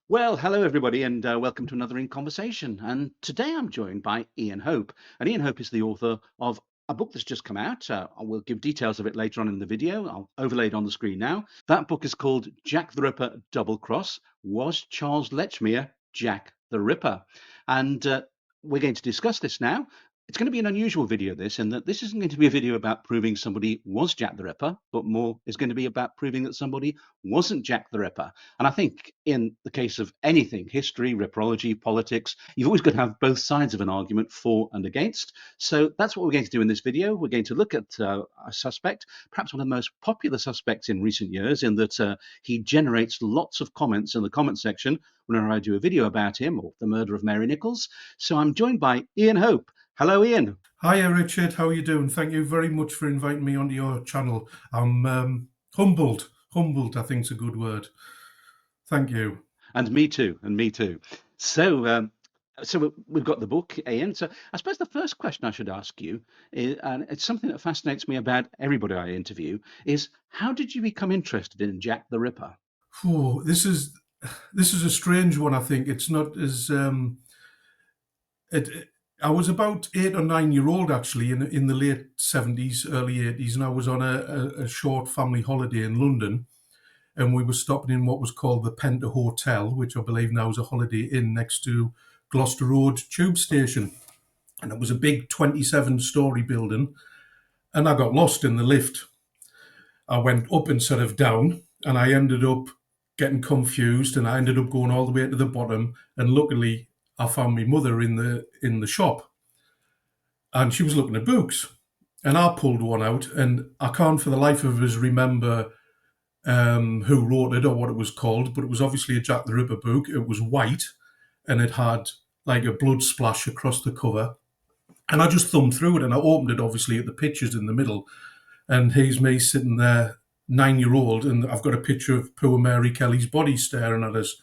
Well, hello everybody, and welcome to another In Conversation. And today I'm joined by Ian Hope, and Ian Hope is the author of a book that's just come out. I will give details of it later on in the video. I'll overlay it on the screen now. That book is called Jack the Ripper Double Cross. Was Charles Lechmere Jack the Ripper? And we're going to discuss this now. It's going to be an unusual video, this, in that this isn't going to be a video about proving somebody was Jack the Ripper, but more is going to be about proving that somebody wasn't Jack the Ripper. And I think in the case of anything, history, ripperology, politics, you've always got to have both sides of an argument for and against. So that's what we're going to do in this video. We're going to look at a suspect, perhaps one of the most popular suspects in recent years, in that he generates lots of comments in the comment section whenever I do a video about him or the murder of Mary Nichols. So I'm joined by Ian Hope. Hello, Ian. Hiya, Richard. How are you doing? Thank you very much for inviting me onto your channel. I'm humbled. Humbled, I think, is a good word. Thank you. And me too, and me too. So we've got the book, Ian. So I suppose the first question I should ask you, and it's something that fascinates me about everybody I interview, is how did you become interested in Jack the Ripper? Phew, this is a strange one. I think it's not as it. I was about 8 or 9 year old actually in the late 70s, early 80s, and I was on a short family holiday in London, and we were stopping in what was called the Penta Hotel, which I believe now is a Holiday Inn next to Gloucester Road Tube Station. And it was a big 27-story building, and I got lost in the lift. I went up instead of down, and I ended up getting confused, and I ended up going all the way to the bottom. And luckily, I found my mother in the shop, and she was looking at books, and I pulled one out, and I can't for the life of us remember who wrote it or what it was called, but it was obviously a Jack the Ripper book. It was white, and it had like a blood splash across the cover. And I just thumbed through it, and I opened it obviously at the pictures in the middle. And here's me sitting there, 9 year old, and I've got a picture of poor Mary Kelly's body staring at us.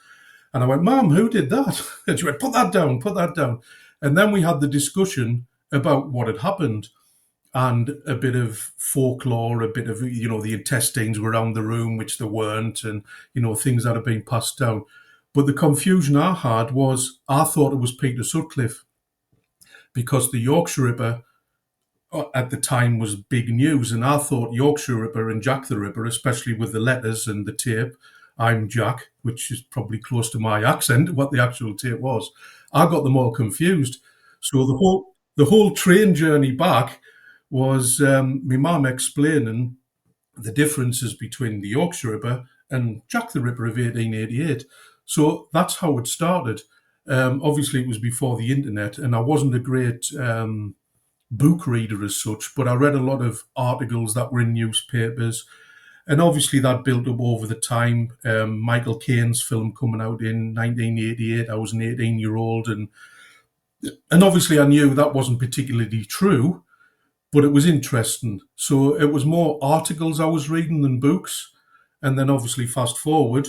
And I went, Mum, who did that? And she went, put that down, put that down. And then we had the discussion about what had happened and a bit of folklore, a bit of, the intestines were around the room, which they weren't, and, things that had been passed down. But the confusion I had was I thought it was Peter Sutcliffe because the Yorkshire Ripper at the time was big news. And I thought Yorkshire Ripper and Jack the Ripper, especially with the letters and the tape, I'm Jack, which is probably close to my accent, what the actual tape was. I got them all confused. So the whole train journey back was my mum explaining the differences between the Yorkshire Ripper and Jack the Ripper of 1888. So that's how it started. Obviously, it was before the internet, and I wasn't a great book reader as such, but I read a lot of articles that were in newspapers. And obviously, that built up over the time. Michael Caine's film coming out in 1988, I was an 18-year-old, and obviously, I knew that wasn't particularly true, but it was interesting. So it was more articles I was reading than books. And then obviously, fast forward,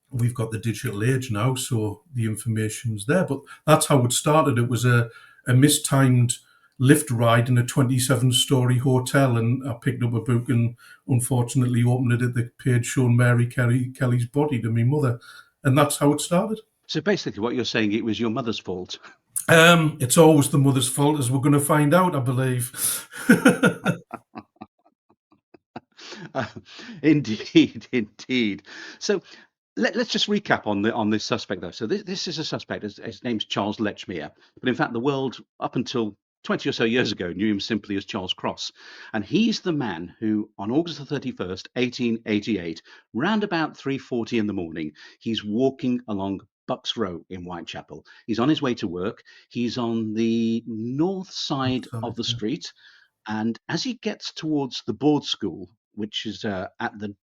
we've got the digital age now, so the information's there. But that's how it started. It was a mistimed lift ride in a 27-story hotel, and I picked up a book and unfortunately opened it at the page showing Mary Kelly's body to my mother. And that's how it started. So basically, what you're saying, it was your mother's fault. It's always the mother's fault, as we're going to find out, I believe. Uh, indeed, indeed. So let's just recap on this suspect, though. So this is a suspect. His name's Charles Lechmere, but in fact, the world up until 20 or so years ago knew him simply as Charles Cross, and he's the man who, on August the 31st, 1888, round about 3:40 in the morning, he's walking along Bucks Row in Whitechapel. He's on his way to work. He's on the north side of the Yeah. street. And as he gets towards the board school, which is at the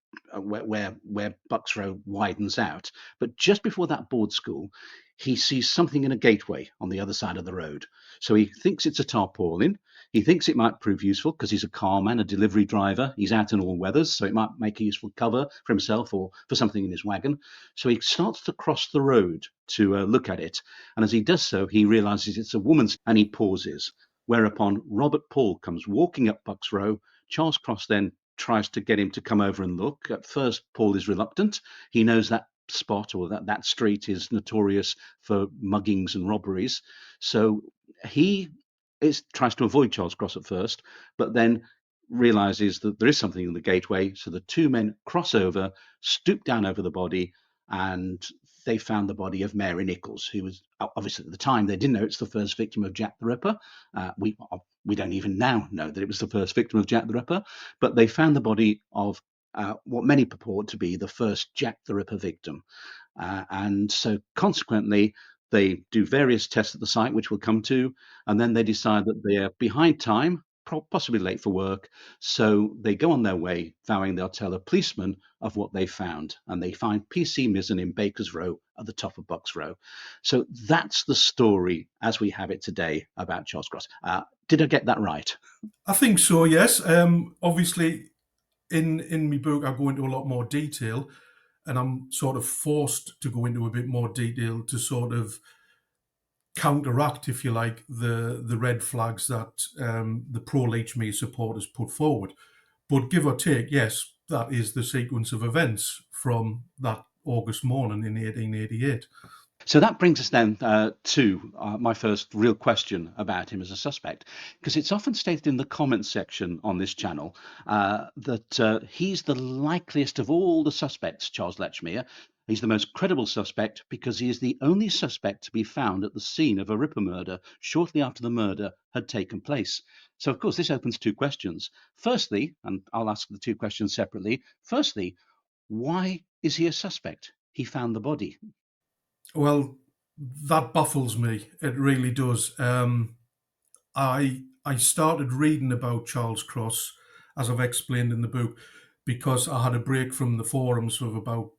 where Bucks Row widens out, but just before that board school, he sees something in a gateway on the other side of the road. So he thinks it's a tarpaulin. He thinks it might prove useful because he's a carman, a delivery driver. He's out in all weathers, so it might make a useful cover for himself or for something in his wagon. So he starts to cross the road to look at it. And as he does so, he realizes it's a woman's, and he pauses. Whereupon Robert Paul comes walking up Bucks Row. Charles Cross then tries to get him to come over and look. At first, Paul is reluctant. He knows that spot, or that street is notorious for muggings and robberies. So he tries to avoid Charles Cross at first, but then realizes that there is something in the gateway. So the two men cross over, stoop down over the body, and they found the body of Mary Nichols, who was obviously at the time they didn't know it's the first victim of Jack the Ripper. We don't even now know that it was the first victim of Jack the Ripper, but they found the body of what many purport to be the first Jack the Ripper victim. And so consequently, they do various tests at the site, which we'll come to, and then they decide that they are behind time, possibly late for work. So they go on their way, vowing they'll tell a policeman of what they found. And they find PC Mizzen in Baker's Row at the top of Bucks Row. So that's the story as we have it today about Charles Cross. Did I get that right? I think so, yes. Obviously, in my book, I go into a lot more detail, and I'm sort of forced to go into a bit more detail to sort of counteract, if you like, the red flags that the pro-Lechmere supporters put forward. But give or take, yes, that is the sequence of events from that August morning in 1888. So that brings us then to my first real question about him as a suspect, because it's often stated in the comments section on this channel that he's the likeliest of all the suspects, Charles Lechmere. He's the most credible suspect because he is the only suspect to be found at the scene of a Ripper murder shortly after the murder had taken place. So, of course, this opens two questions. Firstly, and I'll ask the two questions separately. Firstly, why is he a suspect? He found the body. Well, that baffles me. It really does. I started reading about Charles Cross, as I've explained in the book, because I had a break from the forums of about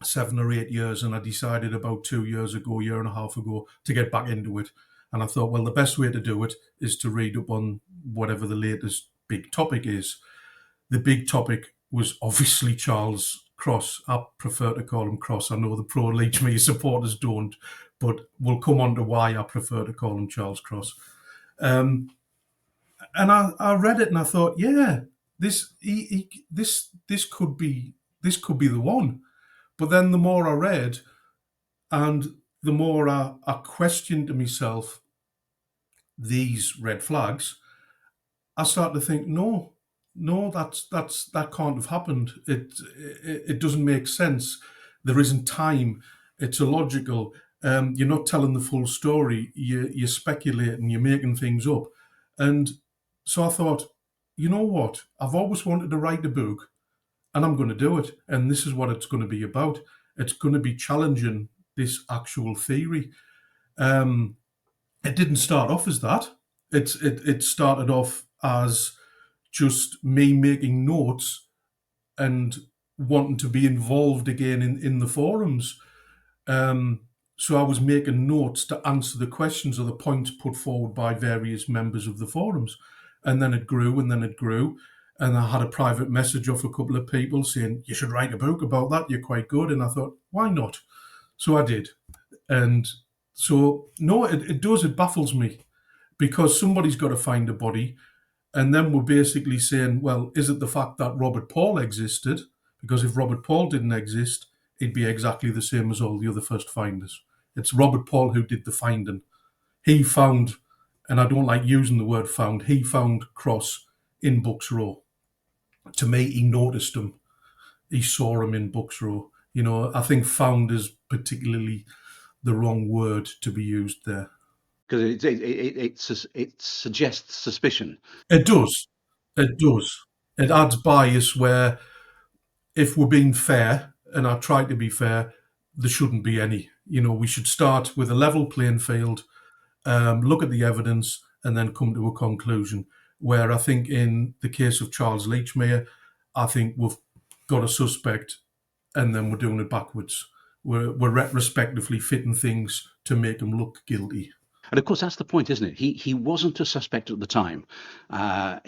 7 or 8 years, and I decided about 2 years ago, year and a half ago, to get back into it. And I thought, well, the best way to do it is to read up on whatever the latest big topic is. The big topic was obviously Charles Cross. I prefer to call him Cross. I know the pro-Lechmere supporters don't, but we'll come on to why I prefer to call him Charles Cross. And I read it and I thought, yeah, this could be the one. But then the more I read, and the more I questioned to myself these red flags, I started to think, no, that can't have happened. It doesn't make sense. There isn't time. It's illogical. You're not telling the full story. You're speculating. You're making things up. And so I thought, you know what? I've always wanted to write a book, and I'm going to do it. And this is what it's going to be about. It's going to be challenging this actual theory. It didn't start off as that. It started off as just me making notes and wanting to be involved again in the forums. So I was making notes to answer the questions or the points put forward by various members of the forums. And then it grew and then it grew. And I had a private message off a couple of people saying, you should write a book about that. You're quite good. And I thought, why not? So I did. And so, no, it does. It baffles me because somebody's got to find a body. And then we're basically saying, well, is it the fact that Robert Paul existed? Because if Robert Paul didn't exist, he'd be exactly the same as all the other first finders. It's Robert Paul who did the finding. He found, and I don't like using the word found, he found Cross in Bucks Row. To me, he noticed him. He saw him in Bucks Row. You know, I think found is particularly the wrong word to be used there. Because it suggests suspicion. It does. It does. It adds bias where, if we're being fair, and I try to be fair, there shouldn't be any. You know, we should start with a level playing field, look at the evidence, and then come to a conclusion. Where I think in the case of Charles Lechmere, I think we've got a suspect, and then we're doing it backwards. We're retrospectively fitting things to make him look guilty. And of course, that's the point, isn't it? He wasn't a suspect at the time. In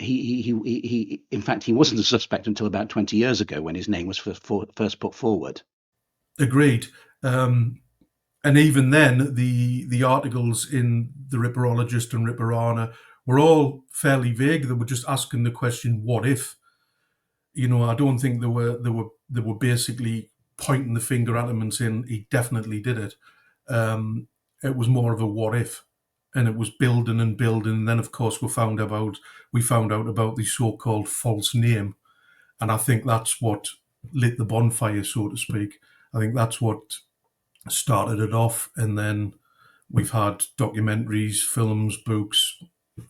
fact, he wasn't a suspect until about 20 years ago when his name was first put forward. Agreed. And even then, the articles in the Ripperologist and Ripperana were all fairly vague. They were just asking the question, "What if?" You know, I don't think they were basically pointing the finger at him and saying he definitely did it. It was more of a what if, and it was building and building. And then, of course, we found out about the so-called false name, and I think that's what lit the bonfire, so to speak. I think that's what started it off, and then we've had documentaries, films, books,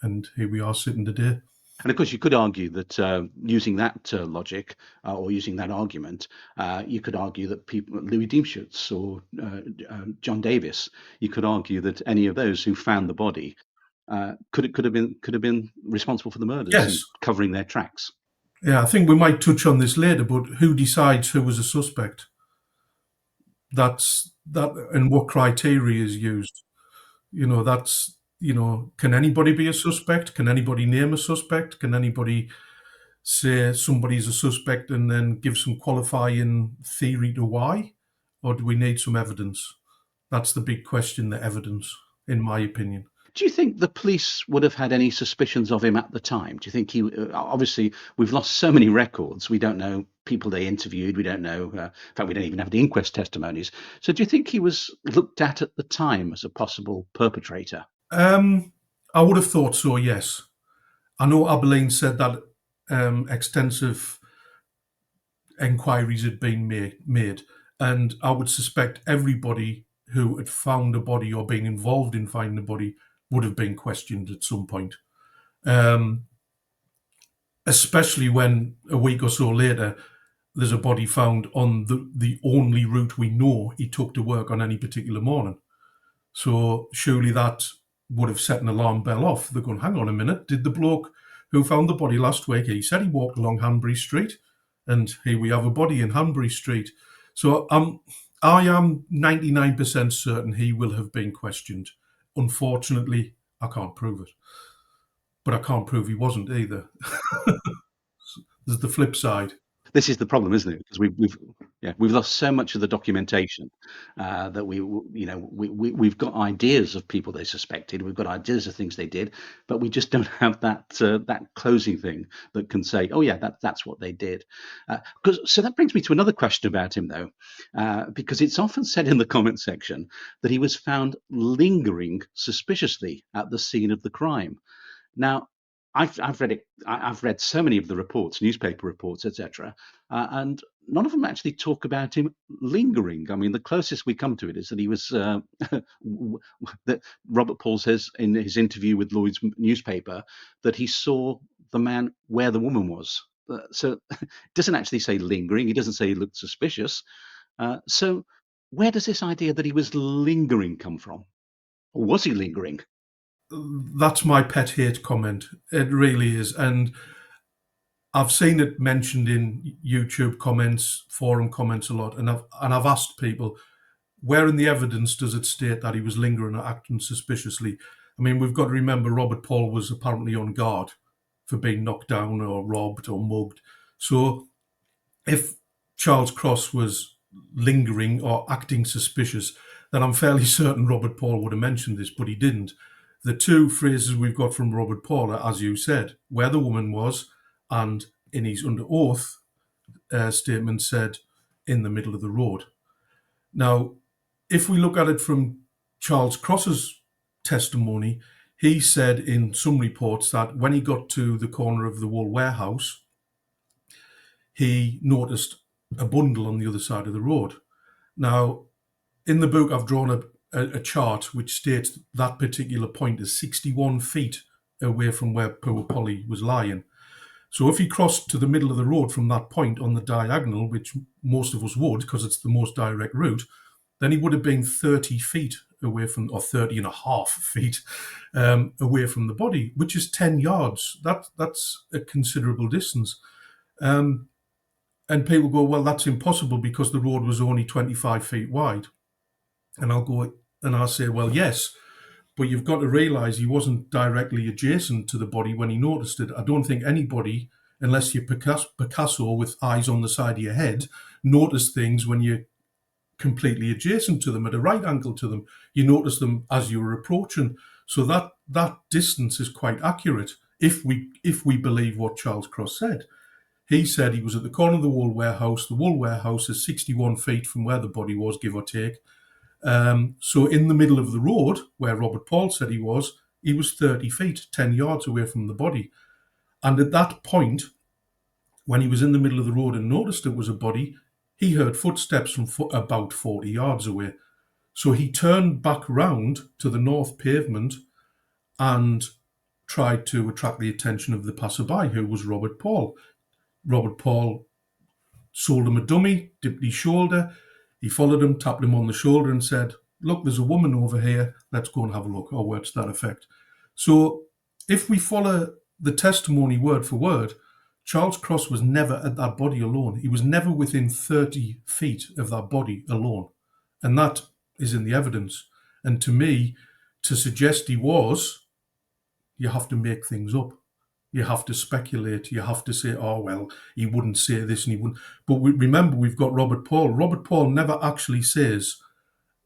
and here we are sitting today. And of course, you could argue that using that logic or using that argument, you could argue that people, Louis Diemschutz or John Davis, you could argue that any of those who found the body could have been responsible for the murders Yes. and covering their tracks. Yeah, I think we might touch on this later, but who decides who was a suspect? That's that, and what criteria is used. Can anybody be a suspect? Can anybody name a suspect? Can anybody say somebody's a suspect and then give some qualifying theory to why? Or do we need some evidence? That's the big question, the evidence, in my opinion. Do you think the police would have had any suspicions of him at the time? Do you think he, obviously, we've lost so many records. We don't know people they interviewed. We don't know, in fact, we don't even have the inquest testimonies. So do you think he was looked at the time as a possible perpetrator? I would have thought so, yes. I know Abilene said that extensive inquiries had been made, and I would suspect everybody who had found a body or been involved in finding a body would have been questioned at some point. Especially when a week or so later there's a body found on the only route we know he took to work on any particular morning. So surely that would have set an alarm bell off. They're going, hang on a minute, did the bloke who found the body last week, he said he walked along Hanbury Street, and here we have a body in Hanbury Street. So I am 99% certain he will have been questioned. Unfortunately, I can't prove it. But I can't prove he wasn't either. There's the flip side. This is the problem, isn't it? Because we've lost so much of the documentation that we've got ideas of people they suspected, we've got ideas of things they did, but we just don't have that closing thing that can say, oh yeah, that's what they did. So that brings me to another question about him, though, because it's often said in the comment section that he was found lingering suspiciously at the scene of the crime. Now, I've read it. I've read so many of the reports, newspaper reports, etc., and none of them actually talk about him lingering. I mean, the closest we come to it is that he was that Robert Paul says in his interview with Lloyd's newspaper that he saw the man where the woman was. So it doesn't actually say lingering. He doesn't say he looked suspicious. So where does this idea that he was lingering come from? Or was he lingering? That's my pet hate comment. It really is. And I've seen it mentioned in YouTube comments, forum comments a lot. And I've asked people, where in the evidence does it state that he was lingering or acting suspiciously? I mean, we've got to remember Robert Paul was apparently on guard for being knocked down or robbed or mugged. So if Charles Cross was lingering or acting suspicious, then I'm fairly certain Robert Paul would have mentioned this, but he didn't. The two phrases we've got from Robert Paul are, as you said, where the woman was, and in his under oath statement said, in the middle of the road. Now, if we look at it from Charles Cross's testimony, he said in some reports that when he got to the corner of the Wool Warehouse, he noticed a bundle on the other side of the road. Now, in the book, I've drawn a chart which states that particular point is 61 feet away from where poor Polly was lying. So if he crossed to the middle of the road from that point on the diagonal, which most of us would because it's the most direct route, then he would have been 30 feet away from, or 30 and a half feet away from the body, which is 10 yards. That's a considerable distance. And people go, well, that's impossible because the road was only 25 feet wide. And I'll say, well, yes, but you've got to realise he wasn't directly adjacent to the body when he noticed it. I don't think anybody, unless you're Picasso with eyes on the side of your head, notice things when you're completely adjacent to them, at a right angle to them. You notice them as you were approaching. So that distance is quite accurate if we believe what Charles Cross said. He said he was at the corner of the wool warehouse. The wool warehouse is 61 feet from where the body was, give or take. So in the middle of the road, where Robert Paul said he was 30 feet, 10 yards away from the body. And at that point, when he was in the middle of the road and noticed it was a body, he heard footsteps from about 40 yards away. So he turned back round to the north pavement and tried to attract the attention of the passerby, who was Robert Paul. Robert Paul sold him a dummy, dipped his shoulder. He followed him, tapped him on the shoulder and said, "Look, there's a woman over here. Let's go and have a look," or words to that effect. So if we follow the testimony word for word, Charles Cross was never at that body alone. He was never within 30 feet of that body alone. And that is in the evidence. And to me, to suggest he was, you have to make things up. You have to speculate. You have to say, oh, well, he wouldn't say this and he wouldn't. But remember, we've got Robert Paul. Robert Paul never actually says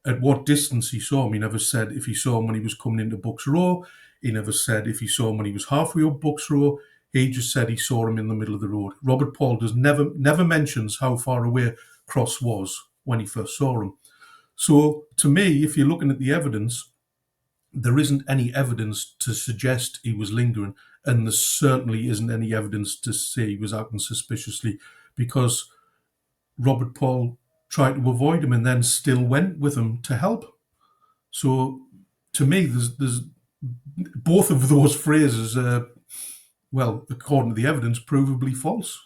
at what distance he saw him. He never said if he saw him when he was coming into Bucks Row. He never said if he saw him when he was halfway up Bucks Row. He just said he saw him in the middle of the road. Robert Paul never mentions how far away Cross was when he first saw him. So to me, if you're looking at the evidence, there isn't any evidence to suggest he was lingering, and there certainly isn't any evidence to say he was acting suspiciously, because Robert Paul tried to avoid him and then still went with him to help. So to me, there's both of those phrases well, according to the evidence, provably false.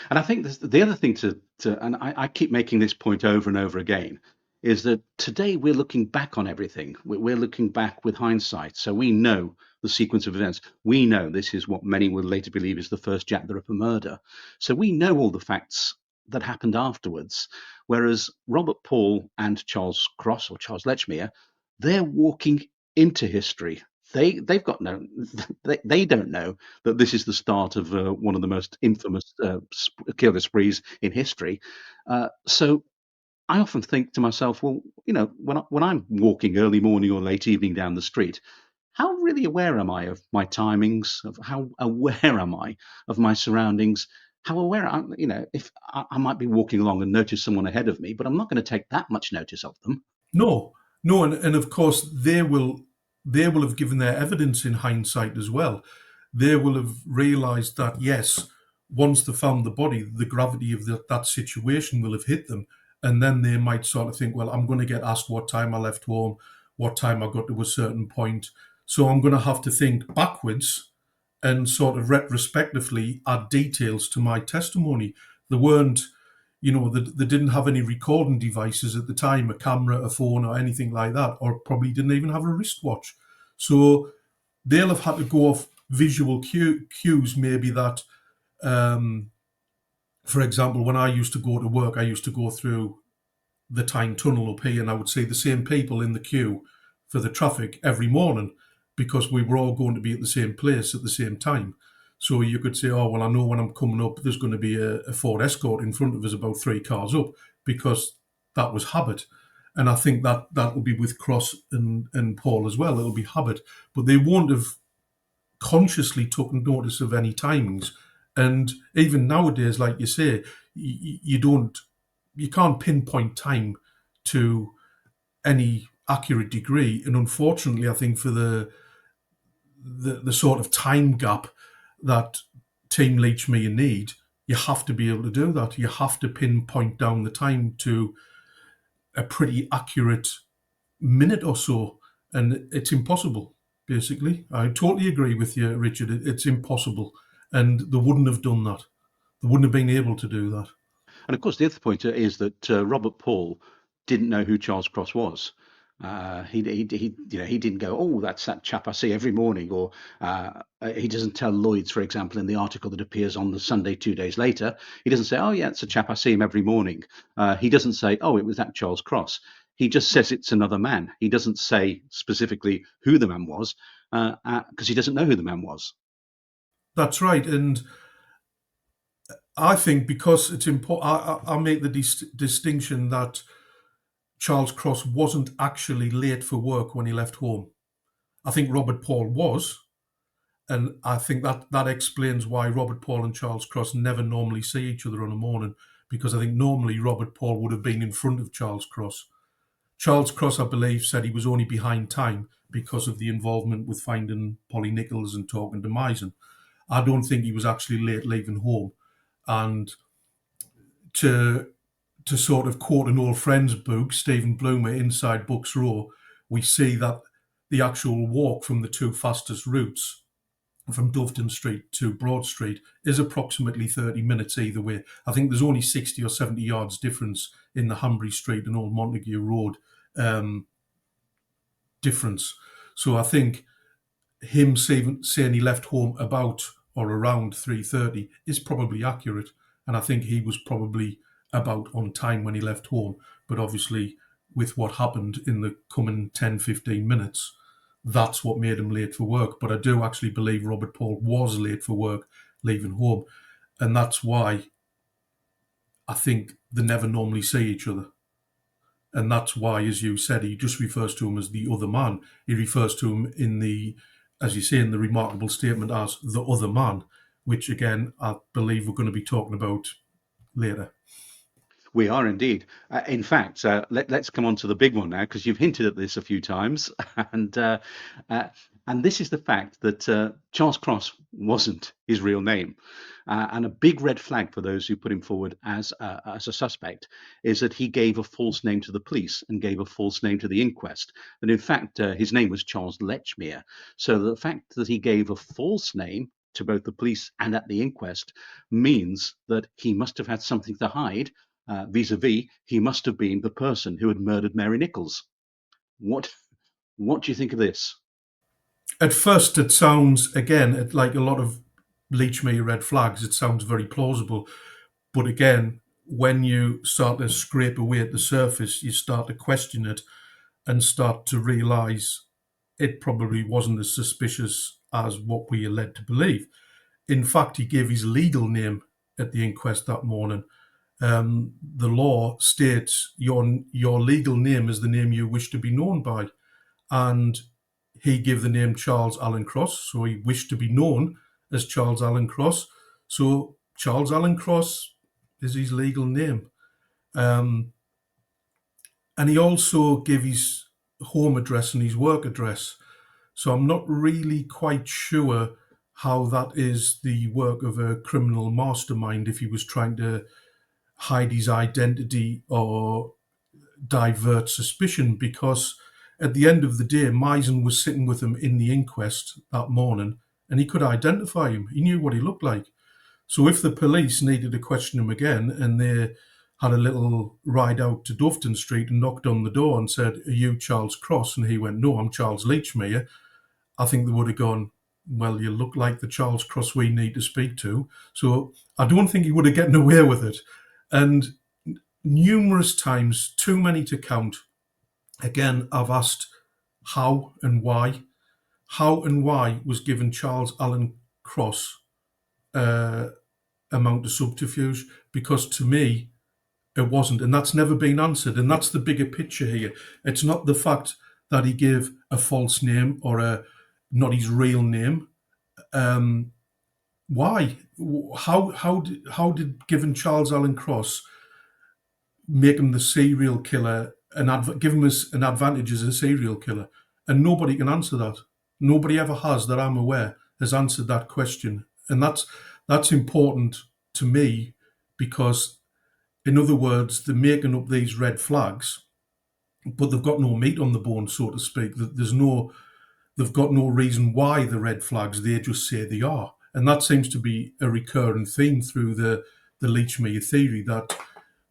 And I think the other thing and I keep making this point over and over again, is that today we're looking back on everything. We're looking back with hindsight. So we know the sequence of events. We know this is what many will later believe is the first Jack the Ripper murder. So we know all the facts that happened afterwards. Whereas Robert Paul and Charles Cross, or Charles Lechmere, they're walking into history. They've got no, they don't know that this is the start of one of the most infamous killer sprees in history. So I often think to myself, well, when I'm walking early morning or late evening down the street, how really aware am I of my timings? Of how aware am I of my surroundings? How aware if I might be walking along and notice someone ahead of me, but I'm not going to take that much notice of them. No, and of course they will have given their evidence in hindsight as well. They will have realised that yes, once they found the body, the gravity of that situation will have hit them, and then they might sort of think, well, I'm going to get asked what time I left home, what time I got to a certain point, so I'm going to have to think backwards and sort of retrospectively add details to my testimony. They weren't, they didn't have any recording devices at the time, a camera, a phone, or anything like that, or probably didn't even have a wristwatch. So they'll have had to go off visual cues, maybe that, for example, when I used to go to work, I used to go through the Tyne Tunnel up here, and I would see the same people in the queue for the traffic every morning because we were all going to be at the same place at the same time. So you could say, oh, well, I know when I'm coming up, there's going to be a Ford Escort in front of us about 3 cars up, because that was habit. And I think that will be with Cross and Paul as well. It'll be habit. But they won't have consciously taken notice of any timings. And even nowadays, like you say, you can't pinpoint time to any accurate degree. And unfortunately, I think for the sort of time gap that Team Lechmere need, you have to be able to do that. You have to pinpoint down the time to a pretty accurate minute or so, and it's impossible, basically. I totally agree with you, Richard. It's impossible, and they wouldn't have done that. They wouldn't have been able to do that. And of course, the other point is that Robert Paul didn't know who Charles Cross was. He didn't go, oh, that's that chap I see every morning, or he doesn't tell Lloyd's, for example, in the article that appears on the Sunday 2 days later. He doesn't say, oh yeah, it's a chap I see him every morning. He doesn't say, oh, it was that Charles Cross. He just says it's another man. He doesn't say specifically who the man was, because he doesn't know who the man was. That's right, and I think because it's important, I make the distinction that Charles Cross wasn't actually late for work when he left home. I think Robert Paul was, And I think that explains why Robert Paul and Charles Cross never normally see each other on a morning, because I think normally Robert Paul would have been in front of Charles Cross. Charles Cross, I believe, said he was only behind time because of the involvement with finding Polly Nichols and talking to Misen. I don't think he was actually late leaving home. And to sort of quote an old friend's book, Stephen Bloomer, Inside Books Row, we see that the actual walk from the two fastest routes, from Doveton Street to Broad Street, is approximately 30 minutes either way. I think there's only 60 or 70 yards difference in the Hanbury Street and Old Montague Road difference. So I think him saying he left home about or around 3:30 is probably accurate. And I think he was probably about on time when he left home. But obviously, with what happened in the coming 10, 15 minutes, that's what made him late for work. But I do actually believe Robert Paul was late for work leaving home. And that's why I think they never normally see each other. And that's why, as you said, he just refers to him as the other man. He refers to him in the, as you say, in the remarkable statement as the other man, which again, I believe we're going to be talking about later. We are indeed. In fact, let's come on to the big one now, because you've hinted at this a few times, and uh, uh, and this is the fact that Charles Cross wasn't his real name, and a big red flag for those who put him forward as a suspect is that he gave a false name to the police and gave a false name to the inquest. And in fact, his name was Charles Lechmere. So the fact that he gave a false name to both the police and at the inquest means that he must have had something to hide. Vis-a-vis, he must have been the person who had murdered Mary Nichols. What what do you think of this? At first, it sounds, again, like a lot of Lechmere red flags, it sounds very plausible. But again, when you start to scrape away at the surface, you start to question it and start to realise it probably wasn't as suspicious as what we are led to believe. In fact, he gave his legal name at the inquest that morning. The law states your legal name is the name you wish to be known by, and he gave the name Charles Alan Cross, so he wished to be known as Charles Alan Cross. So Charles Alan Cross is his legal name. Um, and he also gave his home address and his work address. So I'm not really quite sure how that is the work of a criminal mastermind if he was trying to hide his identity or divert suspicion, because at the end of the day, Misen was sitting with him in the inquest that morning and he could identify him. He knew what he looked like. So if the police needed to question him again and they had a little ride out to Doveton Street and knocked on the door and said, "Are you Charles Cross?" And he went, "No, I'm Charles Lechmere," I think they would have gone, "Well, you look like the Charles Cross we need to speak to." So I don't think he would have gotten away with it. And numerous times, too many to count, again, I've asked how and why. How and why was given Charles Alan Cross amount of subterfuge? Because to me, it wasn't. And that's never been answered. And that's the bigger picture here. It's not the fact that he gave a false name or not his real name. Why? How did given Charles Alan Cross make him the serial killer and give him an advantage as a serial killer? And nobody can answer that. Nobody ever has, that I'm aware, has answered that question. And that's important to me, because, in other words, they're making up these red flags, but they've got no meat on the bone, so to speak. They've got no reason why the red flags. They just say they are, and that seems to be a recurring theme through the Lechmere theory, that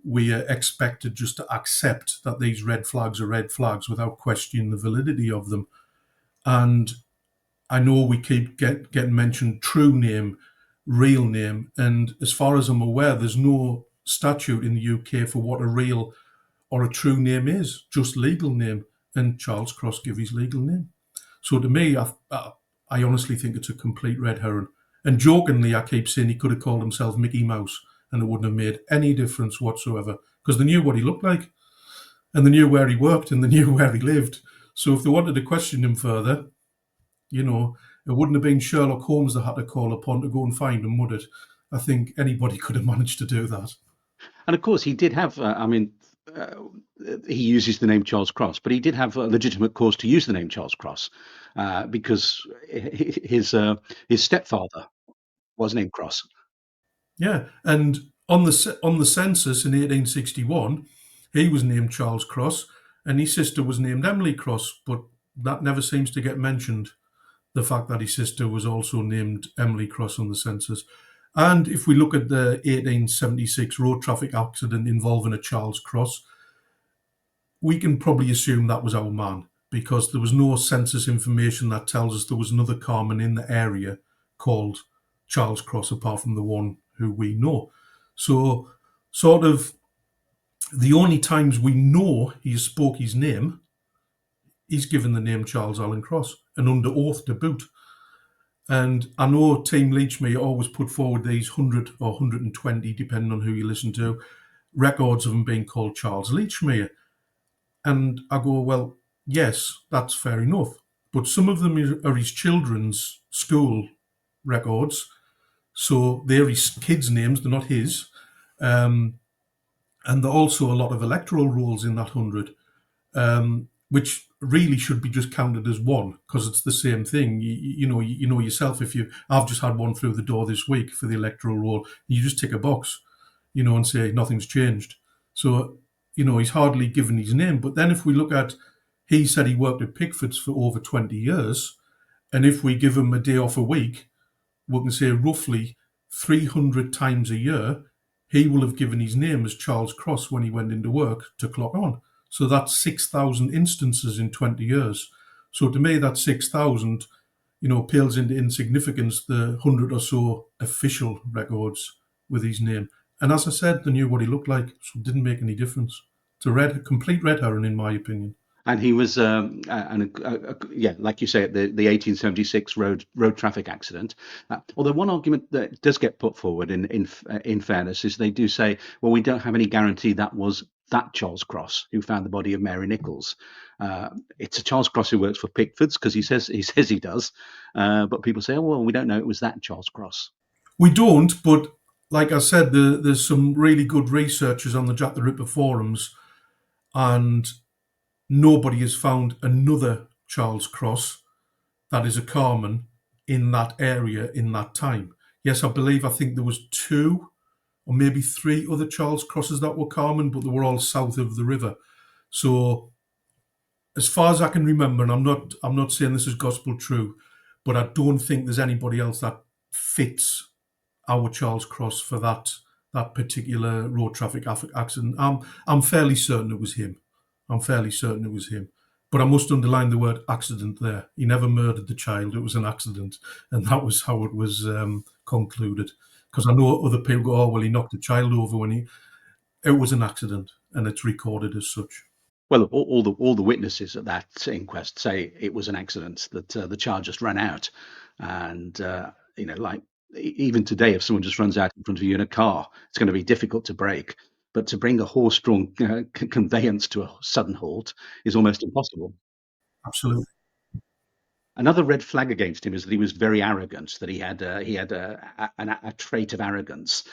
we are expected just to accept that these red flags are red flags without questioning the validity of them. And I know we keep getting mentioned true name, real name, and as far as I'm aware, there's no statute in the UK for what a real or a true name is, just legal name. And Charles Cross gave his legal name. So to me, I honestly think it's a complete red herring. And jokingly, I keep saying he could have called himself Mickey Mouse and it wouldn't have made any difference whatsoever, because they knew what he looked like and they knew where he worked and they knew where he lived. So if they wanted to question him further, you know, It wouldn't have been Sherlock Holmes that had to call upon to go and find him, would it? I think anybody could have managed to do that. And of course, he did have, uh, he uses the name Charles Cross, but he did have a legitimate cause to use the name Charles Cross because his stepfather was named Cross. Yeah, and on the census in 1861, he was named Charles Cross, and his sister was named Emily Cross, but that never seems to get mentioned. The fact that his sister was also named Emily Cross on the census. And if we look at the 1876 road traffic accident involving a Charles Cross, we can probably assume that was our man because there was no census information that tells us there was another carman in the area called Charles Cross apart from the one who we know. So, sort of, the only times we know he spoke his name, he's given the name Charles Allen Cross and under oath to boot. And I know Team Lechmere always put forward these 100 or 120, depending on who you listen to, records of him being called Charles Lechmere. And I go, well, yes, that's fair enough. But some of them are his children's school records. So they're his kids' names, they're not his. And there are also a lot of electoral rolls in that 100, which really should be just counted as one because it's the same thing. You know yourself. I've just had one through the door this week for the electoral roll. You just tick a box, and say nothing's changed. So he's hardly given his name. But then if we look at, he said he worked at Pickford's for over 20 years, and if we give him a day off a week, we can say roughly 300 times a year, he will have given his name as Charles Cross when he went into work to clock on. So that's 6,000 instances in 20 years. So to me, that 6,000, pales into insignificance, the 100 or so official records with his name. And as I said, they knew what he looked like, so it didn't make any difference. It's a complete red herring, in my opinion. And he was, yeah, like you say, the 1876 road traffic accident. Although one argument that does get put forward in fairness is they do say, well, we don't have any guarantee that was that Charles Cross who found the body of Mary Nichols. It's a Charles Cross who works for Pickford's because he says he does, but people say, oh well, we don't know it was that Charles Cross. We don't, but like I said, there's some really good researchers on the Jack the Ripper forums, and nobody has found another Charles Cross that is a carman in that area in that time. Yes, I think there was 2 or maybe 3 other Charles Crosses that were carman, but they were all south of the river. So as far as I can remember, and I'm not saying this is gospel true, but I don't think there's anybody else that fits our Charles Cross for that particular road traffic accident. I'm fairly certain it was him. But I must underline the word accident there. He never murdered the child. It was an accident. And that was how it was concluded. Because I know other people go, oh, well, he knocked the child over it was an accident, and it's recorded as such. Well, all the witnesses at that inquest say it was an accident, that the child just ran out. And, like even today, if someone just runs out in front of you in a car, it's going to be difficult to brake. But to bring a horse-drawn conveyance to a sudden halt is almost impossible. Absolutely. Another red flag against him is that he was very arrogant, that he had a trait of arrogance,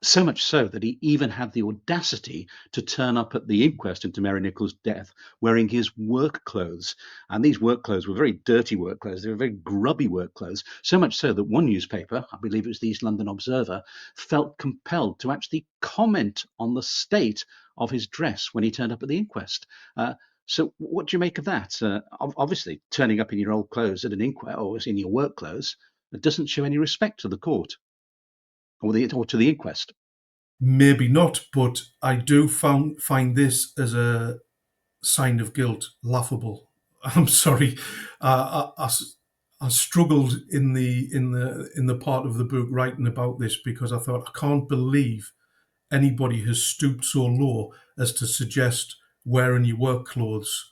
so much so that he even had the audacity to turn up at the inquest into Mary Nichols' death wearing his work clothes. And these work clothes were very dirty work clothes. They were very grubby work clothes, so much so that one newspaper, I believe it was the East London Observer, felt compelled to actually comment on the state of his dress when he turned up at the inquest. So what do you make of that? Obviously, turning up in your old clothes at an inquest or in your work clothes, it doesn't show any respect to the court or to the inquest. Maybe not, but I do find this as a sign of guilt laughable. I'm sorry. I struggled in the part of the book writing about this because I thought, I can't believe anybody has stooped so low as to suggest wearing your work clothes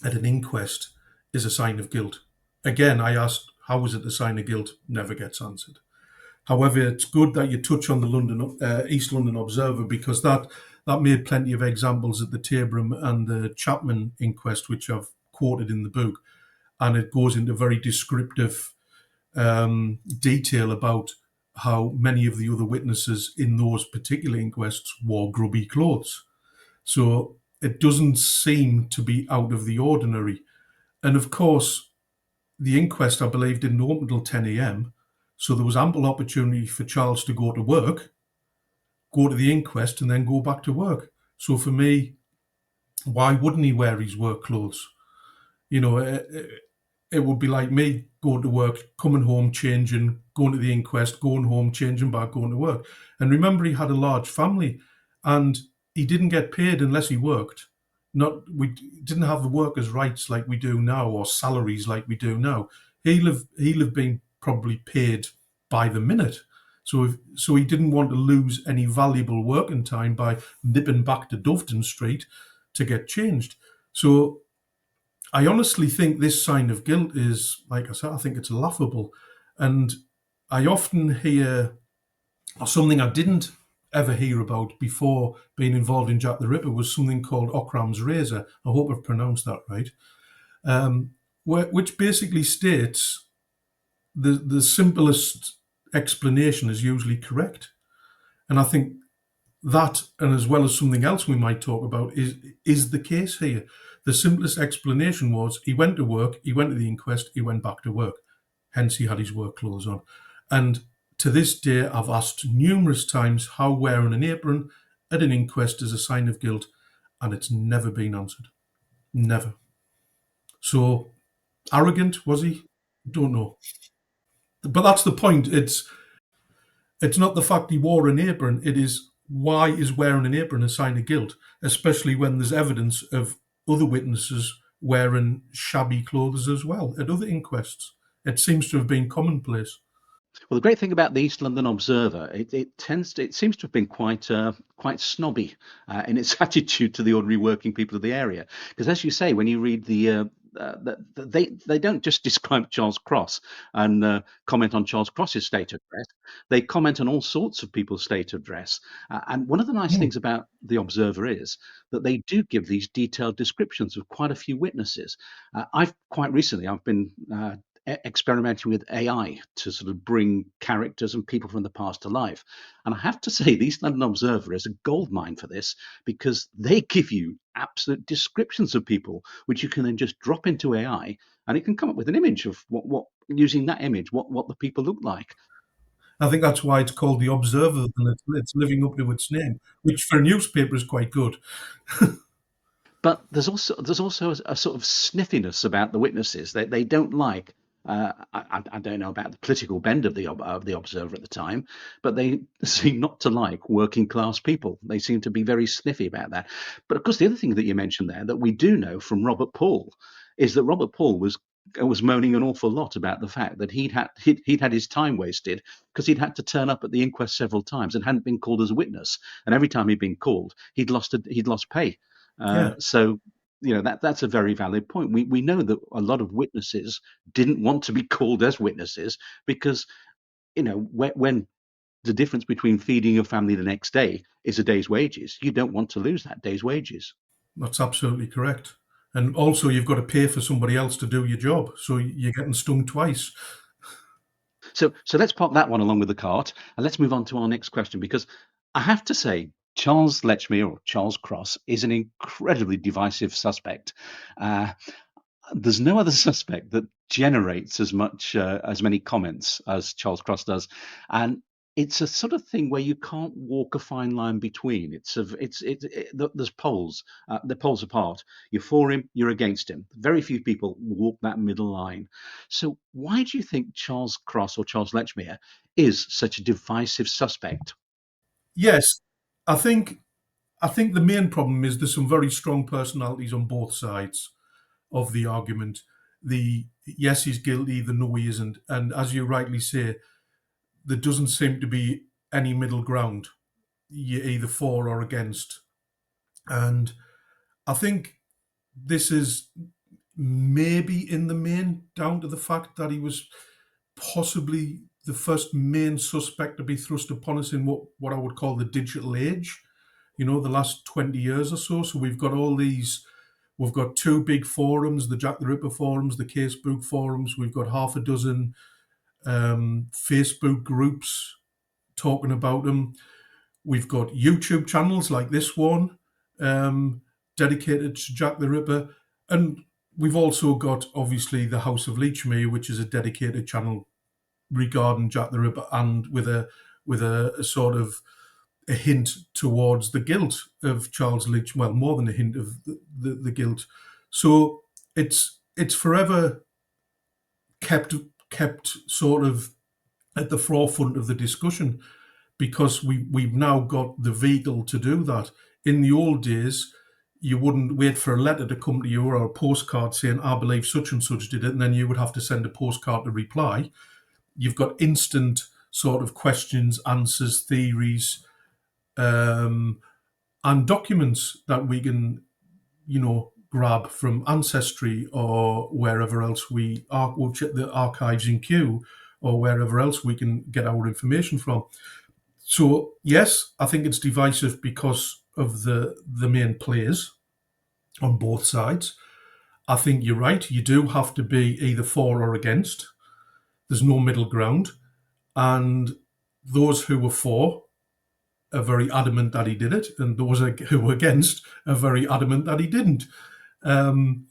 at an inquest is a sign of guilt. Again, I asked, how is it a sign of guilt? Never gets answered. However, it's good that you touch on the East London Observer because that made plenty of examples at the Taberham and the Chapman inquest, which I've quoted in the book. and it goes into very descriptive detail about how many of the other witnesses in those particular inquests wore grubby clothes. So it doesn't seem to be out of the ordinary. And of course, the inquest, I believe, didn't open until 10 a.m. So there was ample opportunity for Charles to go to work, go to the inquest, and then go back to work. So for me, why wouldn't he wear his work clothes? You know, it would be like me going to work, coming home, changing, going to the inquest, going home, changing back, going to work. And remember, he had a large family, and he didn't get paid unless he worked. Not we didn't have the workers' rights like we do now, or salaries like we do now. He'll have been probably paid by the minute. So he didn't want to lose any valuable working time by nipping back to Doveton Street to get changed. So I honestly think this sign of guilt is, like I said, I think it's laughable. And I often hear, or something I didn't ever hear about before being involved in Jack the Ripper, was something called Ockram's razor. I hope I've pronounced that right. Which basically states the simplest explanation is usually correct. And I think that, and as well as something else we might talk about, is the case here. The simplest explanation was he went to work, he went to the inquest, he went back to work. Hence, he had his work clothes on. And to this day, I've asked numerous times how wearing an apron at an inquest is a sign of guilt, and it's never been answered. Never. So, arrogant, was he? Don't know. But that's the point. It's not the fact he wore an apron, it is why is wearing an apron a sign of guilt, especially when there's evidence of other witnesses wearing shabby clothes as well at other inquests. It seems to have been commonplace. Well, the great thing about the East London Observer, it seems to have been quite snobby in its attitude to the ordinary working people of the area. Because as you say, when you read they don't just describe Charles Cross and comment on Charles Cross's state of dress. They comment on all sorts of people's state of dress. And one of the nice Mm. things about the Observer is that they do give these detailed descriptions of quite a few witnesses. I've been experimenting with AI to sort of bring characters and people from the past to life. And I have to say, the East London Observer is a goldmine for this because they give you absolute descriptions of people, which you can then just drop into AI and it can come up with an image of what using that image, what the people look like. I think that's why it's called the Observer, and it's living up to its name, which for a newspaper is quite good. But there's also a sort of sniffiness about the witnesses. They don't like. I don't know about the political bend of the Observer at the time, but they seem not to like working class people. They seem to be very sniffy about that. But of course, the other thing that you mentioned there that we do know from Robert Paul is that Robert Paul was moaning an awful lot about the fact that he'd had his time wasted because he'd had to turn up at the inquest several times and hadn't been called as a witness, and every time he'd been called, he'd lost pay. Yeah, So that's a very valid point. We know that a lot of witnesses didn't want to be called as witnesses because when the difference between feeding your family the next day is a day's wages, you don't want to lose that day's wages. that's absolutely correct. And also, you've got to pay for somebody else to do your job, so you're getting stung twice. So let's pop that one along with the cart and let's move on to our next question because I have to say Charles Lechmere or Charles Cross is an incredibly divisive suspect. Uh, there's no other suspect that generates as many comments as Charles Cross does, and it's a sort of thing where you can't walk a fine line between. There's poles, the poles apart. You're for him, you're against him. Very few people walk that middle line. So why do you think Charles Cross or Charles Lechmere is such a divisive suspect? Yes, I think I think the main problem is there's some very strong personalities on both sides of the argument. The yes, he's guilty, the no, he isn't. And as you rightly say, there doesn't seem to be any middle ground. You're either for or against. And I think this is maybe in the main down to the fact that he was possibly the first main suspect to be thrust upon us in what I would call the digital age, the last 20 years or so. So we've got all these We've got two big forums, the Jack the Ripper forums, the Casebook forums. We've got half a dozen Facebook groups talking about them. We've got YouTube channels like this one dedicated to Jack the Ripper. And we've also got, obviously, the House of Lechmere, which is a dedicated channel regarding Jack the Ripper, and with a sort of a hint towards the guilt of Charles Lechmere. Well, more than a hint of the guilt. So it's forever kept sort of at the forefront of the discussion, because we've now got the vehicle to do that. In the old days, you wouldn't wait for a letter to come to you, or a postcard saying, I believe such and such did it, and then you would have to send a postcard to reply. You've got instant sort of questions, answers, theories, and documents that we can, grab from Ancestry or wherever else we'll check the archives in Kew, or wherever else we can get our information from. So yes, I think it's divisive because of the main players on both sides. I think you're right. You do have to be either for or against. There's no middle ground. And those who were for are very adamant that he did it, and those who were against are very adamant that he didn't. And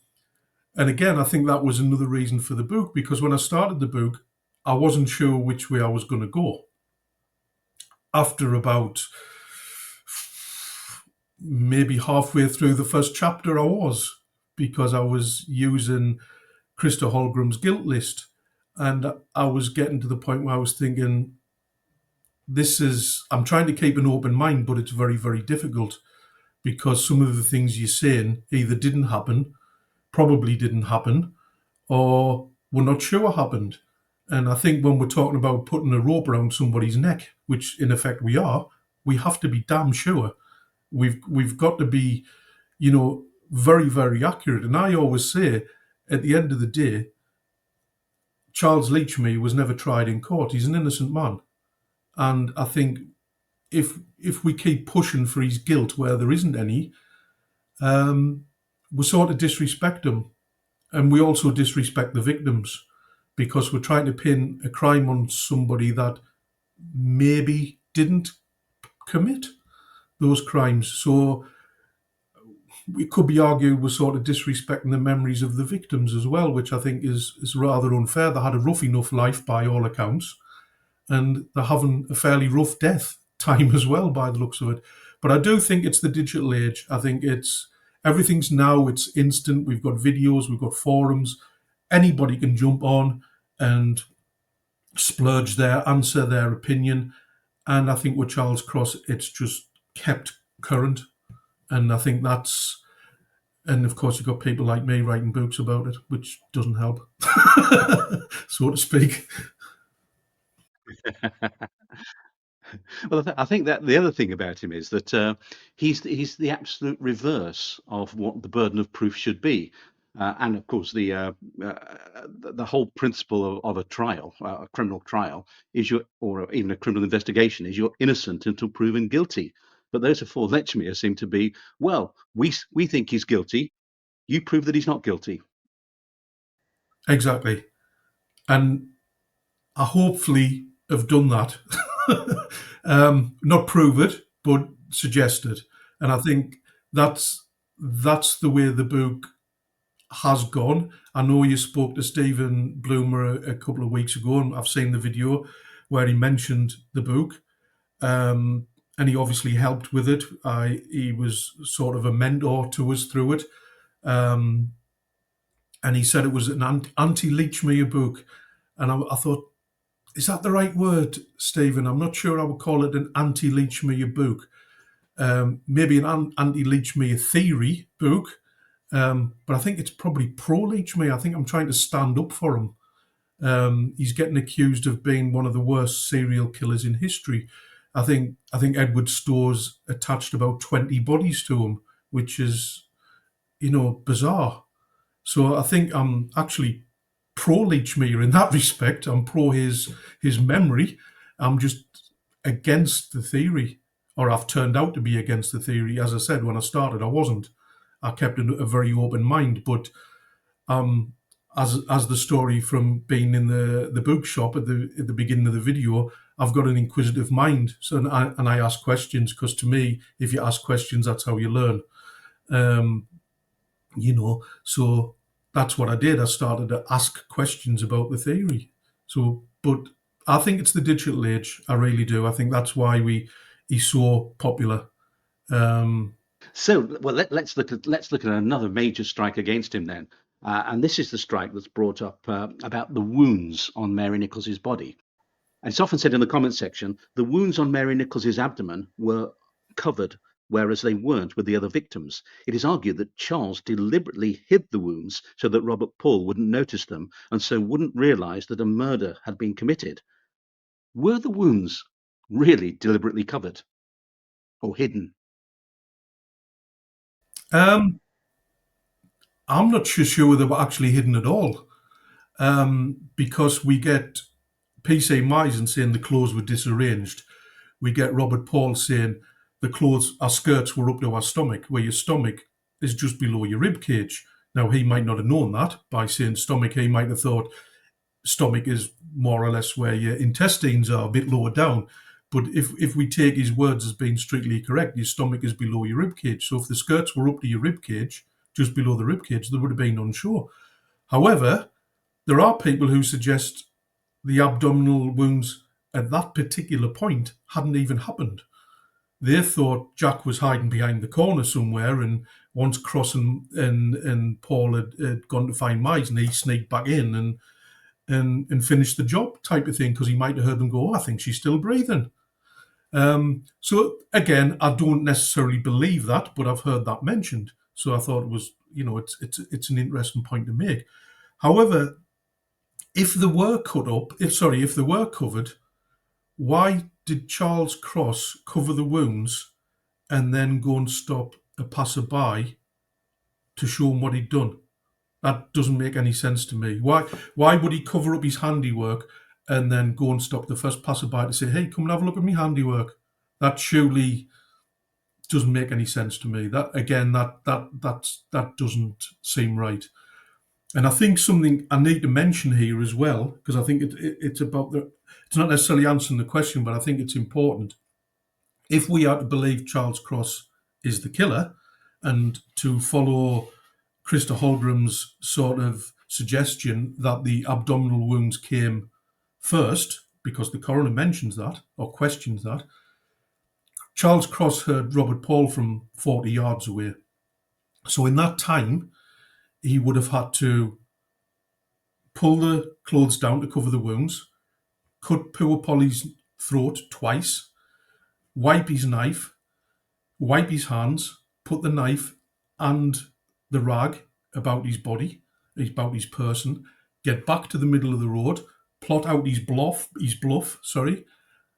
again, I think that was another reason for the book, because when I started the book, I wasn't sure which way I was going to go. After about maybe halfway through the first chapter, I was, because I was using Krista Holgram's guilt list. And I was getting to the point where I was thinking, I'm trying to keep an open mind, but it's very, very difficult, because some of the things you're saying either didn't happen, probably didn't happen, or we're not sure happened. And I think when we're talking about putting a rope around somebody's neck, which in effect we are, we have to be damn sure. We've got to be, very, very accurate. And I always say, at the end of the day, Charles Lechmere was never tried in court. He's an innocent man. And I think if we keep pushing for his guilt where there isn't any, we sort of disrespect him. And we also disrespect the victims, because we're trying to pin a crime on somebody that maybe didn't commit those crimes. So it could be argued we're sort of disrespecting the memories of the victims as well, which I think is rather unfair. They had a rough enough life by all accounts, and they're having a fairly rough death time as well, by the looks of it. But I do think it's the digital age. I think everything's now, it's instant. We've got videos, we've got forums. Anybody can jump on and splurge their answer, their opinion. And I think with Charles Cross, it's just kept current. And I think and of course, you've got people like me writing books about it, which doesn't help, so to speak. Well, I think that the other thing about him is that he's the absolute reverse of what the burden of proof should be. And of course, the whole principle of a trial, a criminal trial, or even a criminal investigation, is you're innocent until proven guilty. But those who for Lechmere seem to be, well, we think he's guilty. You prove that he's not guilty. Exactly. And I hopefully have done that. Not prove it, but suggest it. And I think that's the way the book has gone. I know you spoke to Stephen Bloomer a couple of weeks ago, and I've seen the video where he mentioned the book. And he obviously helped with it. He was sort of a mentor to us through it. And he said it was an anti-Lechmere book. And I thought, is that the right word, Stephen? I'm not sure I would call it an anti-Lechmere book. Maybe an anti-Lechmere theory book. But I think it's probably pro-Lechmere. I think I'm trying to stand up for him. He's getting accused of being one of the worst serial killers in history. I think Edward Storrs attached about 20 bodies to him, which is, bizarre. So I think I'm actually pro-Lechmere in that respect. I'm pro his memory. I'm just against the theory, or I've turned out to be against the theory. As I said, when I started, I wasn't. I kept a very open mind. But as the story from being in the bookshop at the beginning of the video, I've got an inquisitive mind, so and I ask questions, because to me, if you ask questions, that's how you learn. So that's what I did. I started to ask questions about the theory. But I think it's the digital age. I really do. I think that's why he's so popular. So, well, let's look at another major strike against him then, and this is the strike that's brought up about the wounds on Mary Nichols's body. And it's often said in the comment section, the wounds on Mary Nichols's abdomen were covered, whereas they weren't with the other victims. It is argued that Charles deliberately hid the wounds so that Robert Paul wouldn't notice them and so wouldn't realise that a murder had been committed. Were the wounds really deliberately covered or hidden? Um, I'm not sure they were actually hidden at all, because we get PC Misen saying the clothes were disarranged. We get Robert Paul saying our skirts were up to our stomach, where your stomach is just below your rib cage. Now, he might not have known that. By saying stomach, he might have thought stomach is more or less where your intestines are, a bit lower down. But if we take his words as being strictly correct, your stomach is below your rib cage. So if the skirts were up to your rib cage, just below the rib cage, they would have been unsure. However, there are people who suggest the abdominal wounds at that particular point hadn't even happened. They thought Jack was hiding behind the corner somewhere, and once Cross and Paul had gone to find Mize, and he sneaked back in and finished the job, type of thing, because he might have heard them go, "Oh, I think she's still breathing." So again, I don't necessarily believe that, but I've heard that mentioned. So I thought it was, it's an interesting point to make. However, if they were if they were covered, why did Charles Cross cover the wounds and then go and stop a passerby to show him what he'd done? That doesn't make any sense to me. Why would he cover up his handiwork and then go and stop the first passerby to say, "Hey, come and have a look at my handiwork"? That surely doesn't make any sense to me. That again, that doesn't seem right. And I think something I need to mention here as well, because I think it's about it's not necessarily answering the question, but I think it's important. If we are to believe Charles Cross is the killer, and to follow Krista Holgram's sort of suggestion that the abdominal wounds came first, because the coroner mentions that or questions that, Charles Cross heard Robert Paul from 40 yards away. So in that time, he would have had to pull the clothes down to cover the wounds, cut poor Polly's throat twice, wipe his knife, wipe his hands, put the knife and the rag about his body, about his person, get back to the middle of the road, plot out his bluff,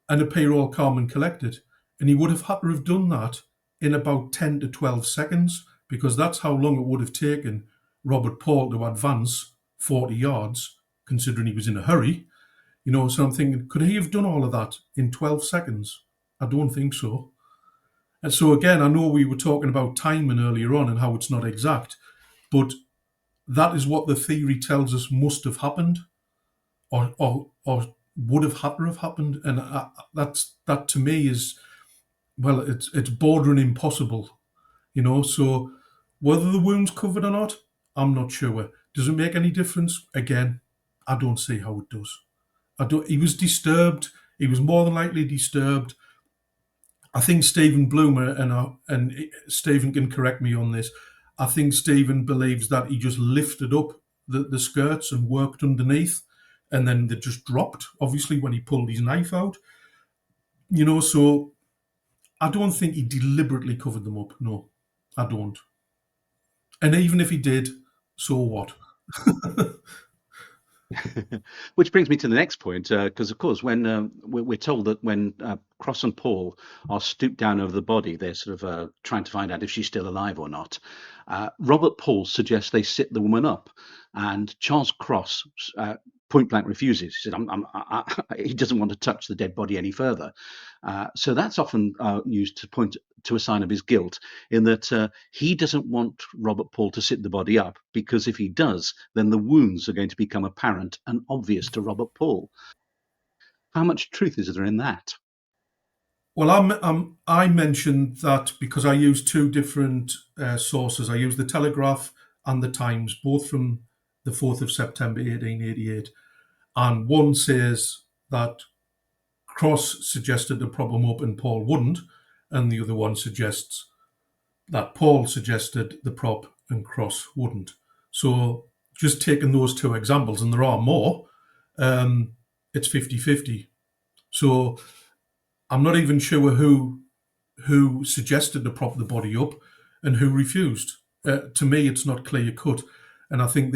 and appear all calm and collected. And he would have had to have done that in about 10 to 12 seconds, because that's how long it would have taken Robert Paul to advance 40 yards, considering he was in a hurry. So I'm thinking, could he have done all of that in 12 seconds? I don't think so. And so again, I know we were talking about timing earlier on and how it's not exact, but that is what the theory tells us must have happened, or would have had to have happened, and that to me is, well, it's bordering impossible, So whether the wound's covered or not, I'm not sure. Does it make any difference? Again, I don't see how it does. He was disturbed. He was more than likely disturbed. I think Stephen Bloomer, and Stephen can correct me on this, I think Stephen believes that he just lifted up the skirts and worked underneath, and then they just dropped, obviously, when he pulled his knife out. So I don't think he deliberately covered them up. No, I don't. And even if he did, so what? Which brings me to the next point, because of course, when we're told that when Cross and Paul are stooped down over the body, they're sort of trying to find out if she's still alive or not. Robert Paul suggests they sit the woman up, and Charles Cross point blank refuses. He said, he doesn't want to touch the dead body any further. So that's often used to point to a sign of his guilt, in that he doesn't want Robert Paul to sit the body up, because if he does, then the wounds are going to become apparent and obvious to Robert Paul. How much truth is there in that? Well, I mentioned that because I use two different sources. I use the Telegraph and the Times, both from the 4th of September 1888. And one says that Cross suggested to prop him up and Paul wouldn't, and the other one suggests that Paul suggested the prop and Cross wouldn't. So just taking those two examples, and there are more, it's 50-50. So I'm not even sure who suggested to prop the body up and who refused. To me, it's not clear cut. And I think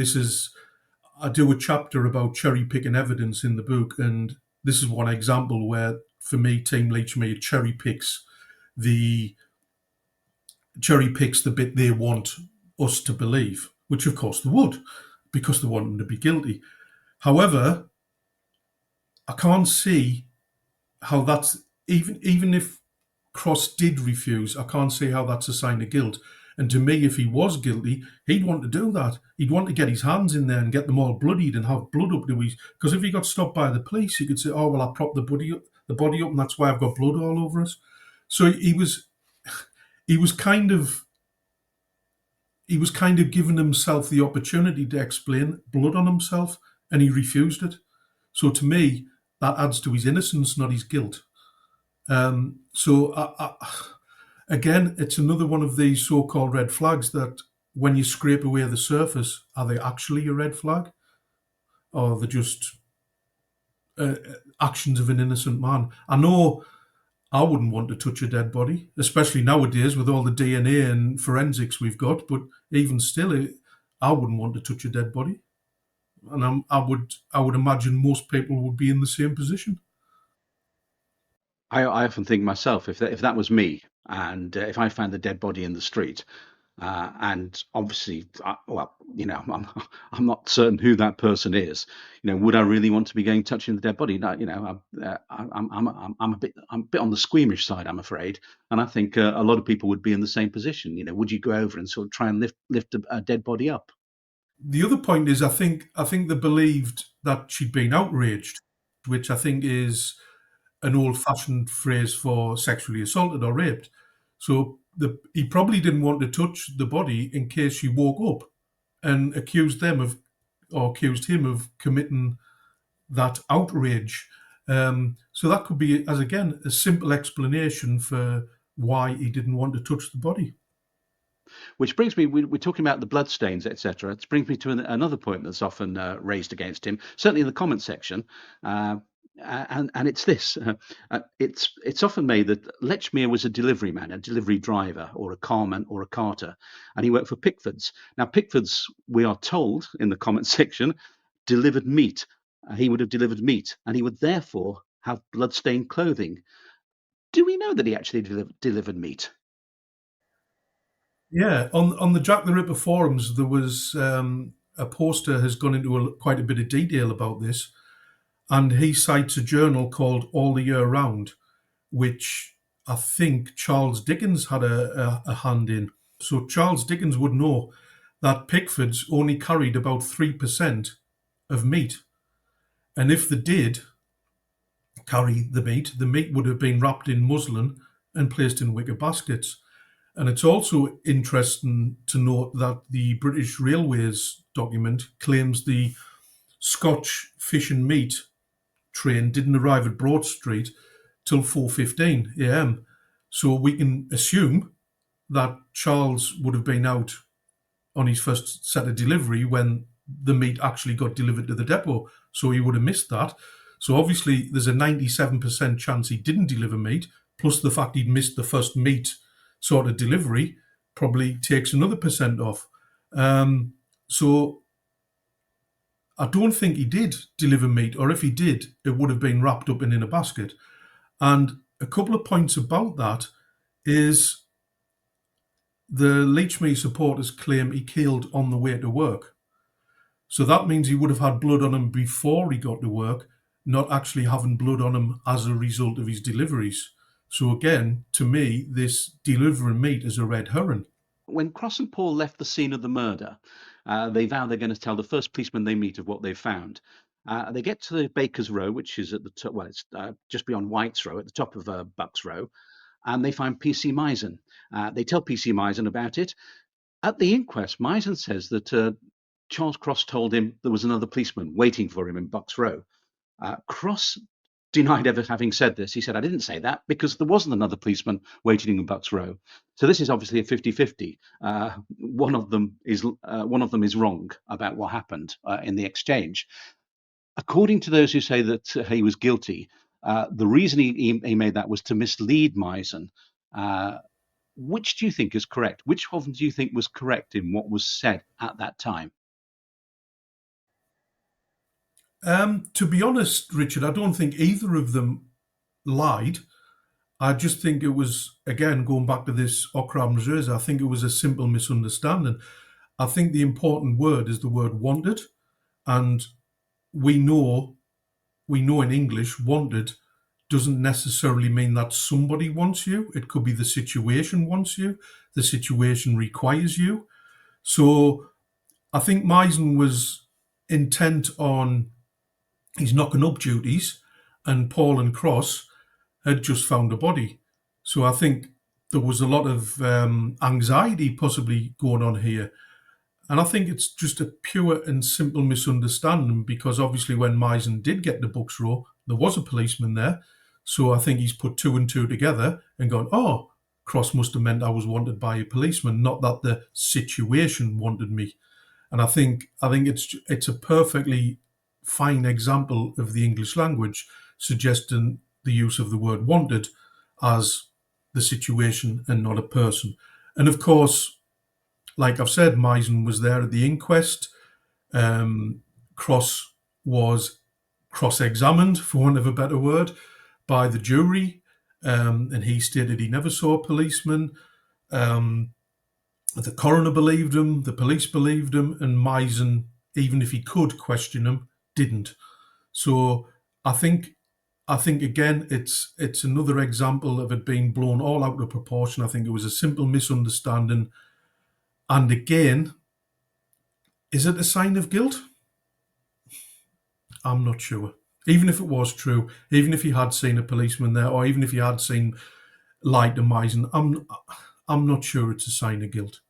I do a chapter about cherry picking evidence in the book, and this is one example where, for me, Team Lechmere cherry picks the bit they want us to believe, which of course they would, because they want them to be guilty. However, I can't see how that's, even if Cross did refuse, I can't see how that's a sign of guilt. And to me, if he was guilty, he'd want to do that. He'd want to get his hands in there and get them all bloodied and have blood up to his. Because if he got stopped by the police, he could say, "Oh well, I propped the body up, and that's why I've got blood all over us." So he was kind of giving himself the opportunity to explain blood on himself, and he refused it. So to me, that adds to his innocence, not his guilt. Again, it's another one of these so-called red flags that, when you scrape away the surface, are they actually a red flag? Or are they just actions of an innocent man? I know I wouldn't want to touch a dead body, especially nowadays with all the DNA and forensics we've got, but even still, I wouldn't want to touch a dead body. And I would imagine most people would be in the same position. I often think myself, if that was me, and if I found the dead body in the street, and obviously, I'm not certain who that person is. Would I really want to be going touching the dead body? No, I'm a bit on the squeamish side, I'm afraid, and I think a lot of people would be in the same position. Would you go over and sort of try and lift a dead body up? The other point is, I think they believed that she'd been outraged, which I think is an old-fashioned phrase for sexually assaulted or raped. So he probably didn't want to touch the body in case she woke up and accused him of committing that outrage. So that could be, as again, a simple explanation for why he didn't want to touch the body. Which brings me, we're talking about the bloodstains, etc. It brings me to another point that's often raised against him, certainly in the comment section. And it's this. It's often made that Lechmere was a delivery man, a delivery driver, or a carman, or a carter, and he worked for Pickford's. Now, Pickford's, we are told in the comment section, delivered meat. He would have delivered meat, and he would therefore have bloodstained clothing. Do we know that he actually delivered meat? Yeah, on the Jack the Ripper forums, there was a poster has gone into quite a bit of detail about this, and he cites a journal called All the Year Round, which I think Charles Dickens had a hand in. So Charles Dickens would know that Pickford's only carried about 3% of meat, and if they did carry the meat would have been wrapped in muslin and placed in wicker baskets. And it's also interesting to note that the British Railways document claims the Scotch fish and meat train didn't arrive at Broad Street till 4:15 a.m. So we can assume that Charles would have been out on his first set of delivery when the meat actually got delivered to the depot. So he would have missed that. So obviously there's a 97% chance he didn't deliver meat, plus the fact he'd missed the first meat sort of delivery probably takes another percent off. So I don't think he did deliver meat, or if he did, it would have been wrapped up and in a basket. And a couple of points about that is the Lechmere supporters claim he killed on the way to work. So that means he would have had blood on him before he got to work, not actually having blood on him as a result of his deliveries. So again, to me, this delivering meat is a red herring. When Cross and Paul left the scene of the murder, they vow they're going to tell the first policeman they meet of what they've found. They get to the Baker's Row, which is at the top, well, it's just beyond White's Row, at the top of Buck's Row, and they find PC Misen. They tell PC Misen about it. At the inquest, Misen says that Charles Cross told him there was another policeman waiting for him in Buck's Row. Cross denied ever having said this. He said, I didn't say that because there wasn't another policeman waiting in Buck's Row. So this is obviously a 50-50. One of them is wrong about what happened in the exchange. According to those who say that he was guilty, the reason he made that was to mislead Misen. Which do you think is correct? Which of them do you think was correct in what was said at that time? To be honest, Richard, I don't think either of them lied. I just think it was, again, going back to this Okram Reza, I think it was a simple misunderstanding. I think the important word is the word wanted. And we know in English, wanted doesn't necessarily mean that somebody wants you. It could be the situation wants you, the situation requires you. So I think Misen was intent on his knocking up duties, and Paul and Cross had just found a body. So I think there was a lot of anxiety possibly going on here. And I think it's just a pure and simple misunderstanding because obviously when Misen did get to Bucks Row, there was a policeman there. So I think he's put two and two together and gone, oh, Cross must have meant I was wanted by a policeman, not that the situation wanted me. And I think it's a perfectly fine example of the English language suggesting the use of the word wanted as the situation and not a person. And of course, like I've said, Misen was there at the inquest. Cross was cross-examined, for want of a better word, by the jury, and he stated he never saw a policeman. The coroner believed him, the police believed him, and Misen, even if he could question him, didn't. So I think again it's another example of it being blown all out of proportion. I think it was a simple misunderstanding. And again, is it a sign of guilt? I'm not sure. Even if it was true, even if he had seen a policeman there, or even if he had seen light to Misen, I'm not sure it's a sign of guilt.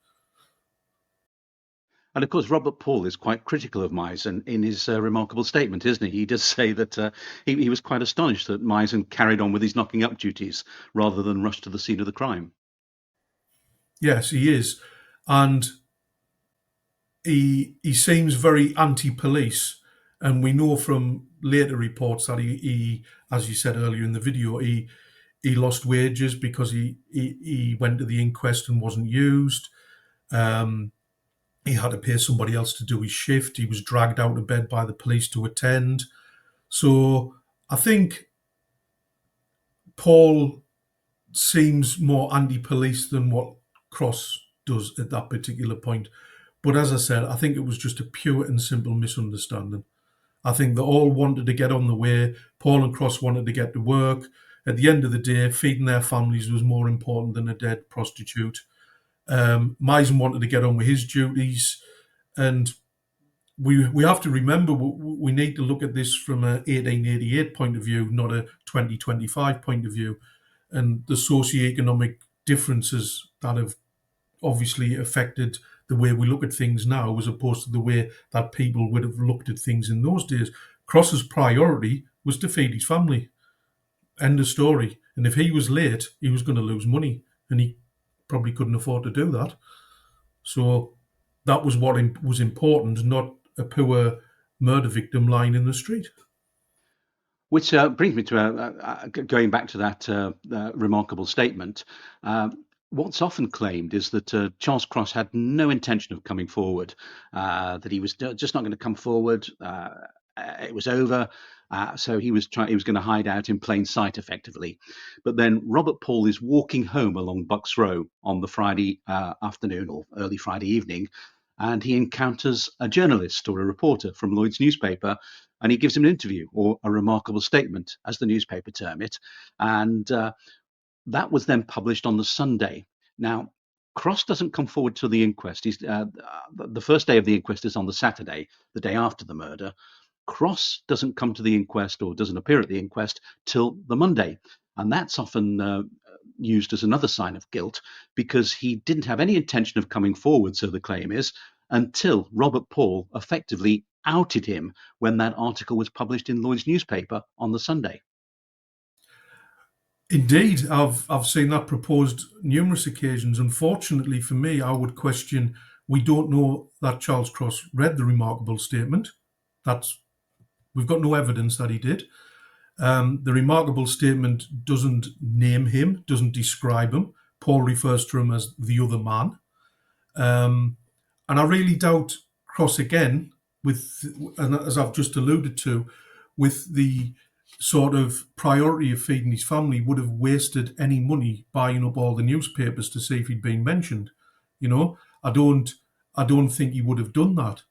And of course, Robert Paul is quite critical of Misen in his remarkable statement, isn't he? He does say that he was quite astonished that Misen carried on with his knocking up duties rather than rush to the scene of the crime. Yes, he is. And he seems very anti-police. And we know from later reports that he, as you said earlier in the video, he lost wages because he went to the inquest and wasn't used. He had to pay somebody else to do his shift. He was dragged out of bed by the police to attend. So I think Paul seems more anti-police than what Cross does at that particular point. But as I said, I think it was just a pure and simple misunderstanding. I think they all wanted to get on the way. Paul and Cross wanted to get to work. At the end of the day, feeding their families was more important than a dead prostitute. Misen wanted to get on with his duties. And we have to remember we need to look at this from a 1888 point of view, not a 2025 point of view. And the socioeconomic differences that have obviously affected the way we look at things now as opposed to the way that people would have looked at things in those days. Cross's priority was to feed his family. End of story. And if he was late, he was going to lose money, and he probably couldn't afford to do that. So that was what was important, not a poor murder victim lying in the street. Which brings me to going back to that remarkable statement. What's often claimed is that Charles Cross had no intention of coming forward, that he was just not going to come forward. It was over. So he was going to hide out in plain sight, effectively. But then Robert Paul is walking home along Bucks Row on the Friday afternoon or early Friday evening, and he encounters a journalist or a reporter from Lloyd's newspaper, and he gives him an interview or a remarkable statement, as the newspaper term it. And that was then published on the Sunday. Now, Cross doesn't come forward to the inquest. The first day of the inquest is on the Saturday, the day after the murder. Cross doesn't come to the inquest or doesn't appear at the inquest till the Monday. And that's often used as another sign of guilt, because he didn't have any intention of coming forward, so the claim is, until Robert Paul effectively outed him when that article was published in Lloyd's newspaper on the Sunday. Indeed, I've seen that proposed numerous occasions. Unfortunately for me, I would question, we don't know that Charles Cross read the remarkable statement. We've got no evidence that he did. The remarkable statement doesn't name him, doesn't describe him. Paul refers to him as the other man. And I really doubt Cross again, and as I've just alluded to, with the sort of priority of feeding his family, would have wasted any money buying up all the newspapers to see if he'd been mentioned. I don't think he would have done that.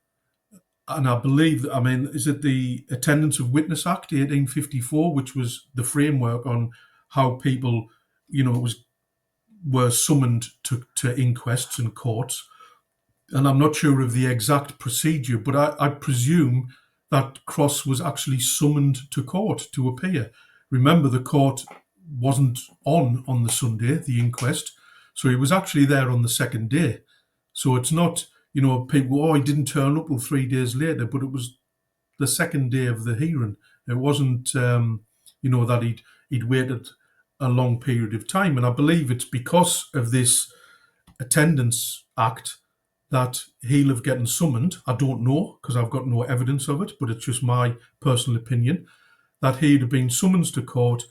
And I believe, is it the Attendance of Witness Act 1854, which was the framework on how people, were summoned to inquests and courts. And I'm not sure of the exact procedure, but I presume that Cross was actually summoned to court to appear. Remember, the court wasn't on the Sunday, the inquest, so he was actually there on the second day. So it's not, people, he didn't turn up till 3 days later, but it was the second day of the hearing. It wasn't, that he'd waited a long period of time. And I believe it's because of this Attendance Act that he'll have gotten summoned. I don't know, because I've got no evidence of it, but it's just my personal opinion, that he'd have been summoned to court,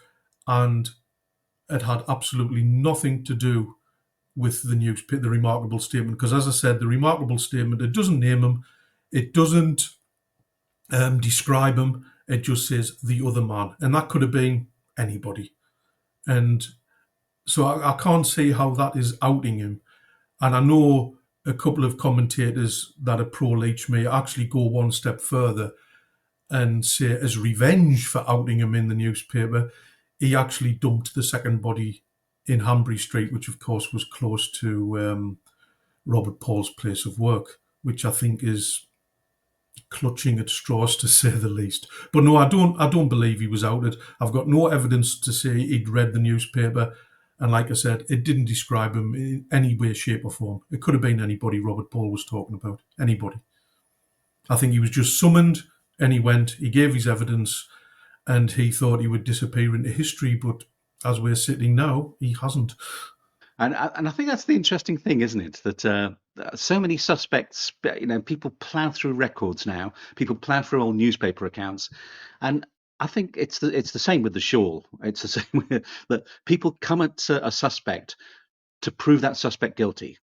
and it had absolutely nothing to do with the remarkable statement. Because as I said, the remarkable statement, it doesn't name him, it doesn't describe him, it just says the other man. And that could have been anybody. And so I can't see how that is outing him. And I know a couple of commentators that are pro-Lechmere actually go one step further and say, as revenge for outing him in the newspaper, he actually dumped the second body in Hanbury Street, which of course was close to Robert Paul's place of work, which I think is clutching at straws, to say the least. But no, I don't believe he was outed. I've got no evidence to say he'd read the newspaper. And like I said, it didn't describe him in any way, shape or form. It could have been anybody Robert Paul was talking about. Anybody. I think he was just summoned, and he went, he gave his evidence, and he thought he would disappear into history. But as we're sitting now, he hasn't. And I think that's the interesting thing, isn't it? That so many suspects, people plough through records now. People plough through old newspaper accounts, and I think it's the same with the shawl. It's the same with that people come at a suspect to prove that suspect guilty.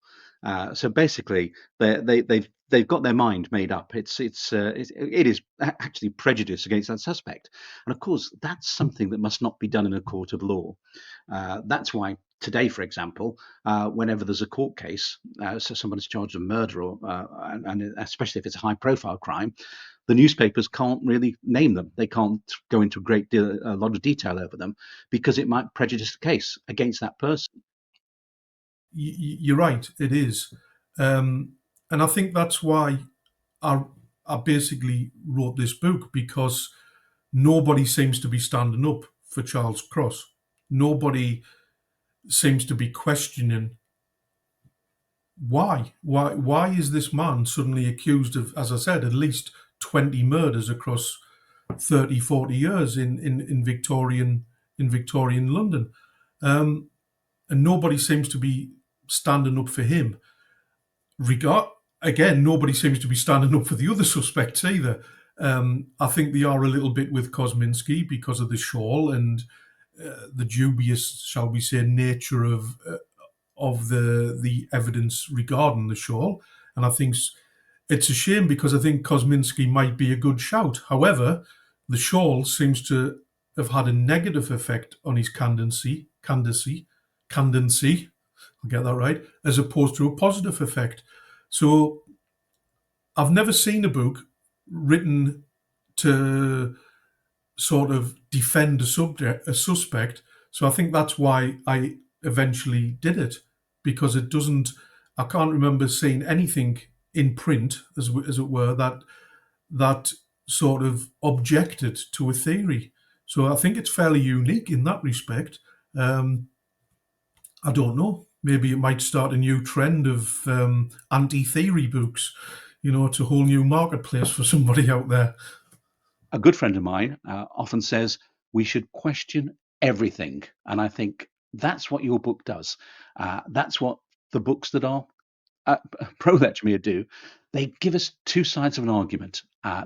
So basically, they've got their mind made up. It is actually prejudice against that suspect, and of course that's something that must not be done in a court of law. That's why today, for example, whenever there's a court case, so someone's charged of murder, and especially if it's a high-profile crime, the newspapers can't really name them. They can't go into a lot of detail over them, because it might prejudice the case against that person. You're right, it is. And I think that's why I basically wrote this book, because nobody seems to be standing up for Charles Cross. Nobody seems to be questioning why. Why is this man suddenly accused of, as I said, at least 20 murders across 30, 40 years in Victorian London? And nobody seems to be standing up for him. Again, nobody seems to be standing up for the other suspects either. I think they are a little bit with Kosminski because of the shawl and the dubious, shall we say, nature of the evidence regarding the shawl. And I think it's a shame, because I think Kosminski might be a good shout. However, the shawl seems to have had a negative effect on his candidacy, I'll get that right, as opposed to a positive effect. So I've never seen a book written to sort of defend a suspect. So I think that's why I eventually did it, because it doesn't. I can't remember seeing anything in print, as it were, that sort of objected to a theory. So I think it's fairly unique in that respect. Um, I don't know. Maybe it might start a new trend of anti-theory books. It's a whole new marketplace for somebody out there. A good friend of mine often says we should question everything. And I think that's what your book does. That's what the books that are pro Lechmere do. They give us two sides of an argument,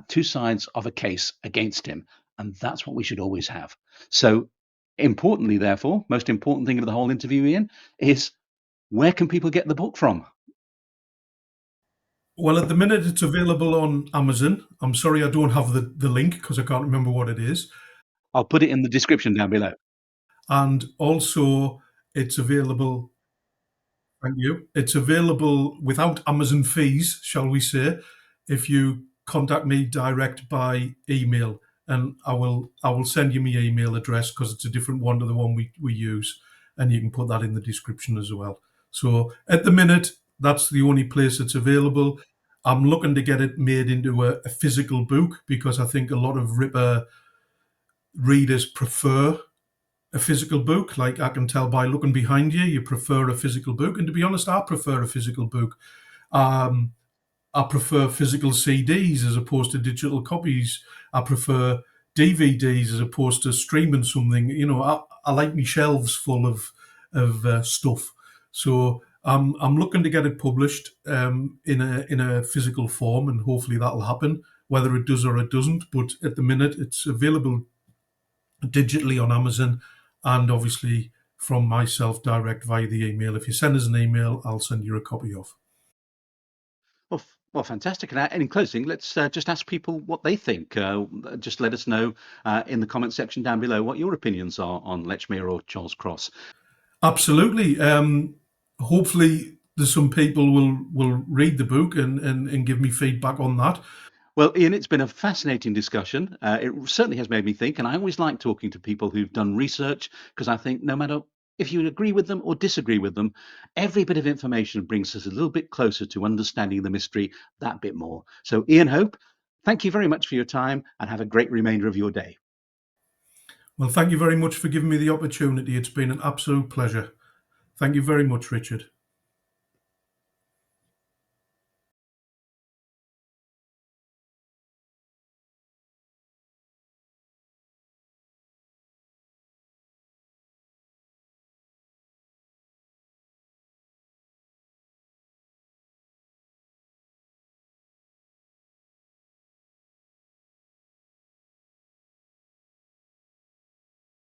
two sides of a case against him. And that's what we should always have. So, importantly, therefore, most important thing of the whole interview, Ian, is where can people get the book from? Well, at the minute, it's available on Amazon. I'm sorry I don't have the link because I can't remember what it is. I'll put it in the description down below. And also, it's available. Thank you. It's available without Amazon fees, shall we say, if you contact me direct by email, and I will send you my email address because it's a different one to the one we use, and you can put that in the description as well. So at the minute, that's the only place it's available. I'm looking to get it made into a physical book because I think a lot of Ripper readers prefer a physical book. Like I can tell by looking behind you, you prefer a physical book. And to be honest, I prefer a physical book. Um, I prefer physical CDs as opposed to digital copies. I prefer DVDs as opposed to streaming something. I like my shelves full of stuff. So I'm looking to get it published in a physical form, and hopefully that'll happen. Whether it does or it doesn't, but at the minute it's available digitally on Amazon, and obviously from myself direct via the email. If you send us an email, I'll send you a copy of. Well, fantastic. And in closing, let's just ask people what they think. Just let us know in the comment section down below what your opinions are on Lechmere or Charles Cross. Absolutely. Hopefully, there's some people will read the book and give me feedback on that. Well, Ian, it's been a fascinating discussion. It certainly has made me think, and I always like talking to people who've done research because I think no matter if you agree with them or disagree with them, every bit of information brings us a little bit closer to understanding the mystery that bit more. So, Ian Hope, thank you very much for your time and have a great remainder of your day. Well, thank you very much for giving me the opportunity. It's been an absolute pleasure. Thank you very much, Richard.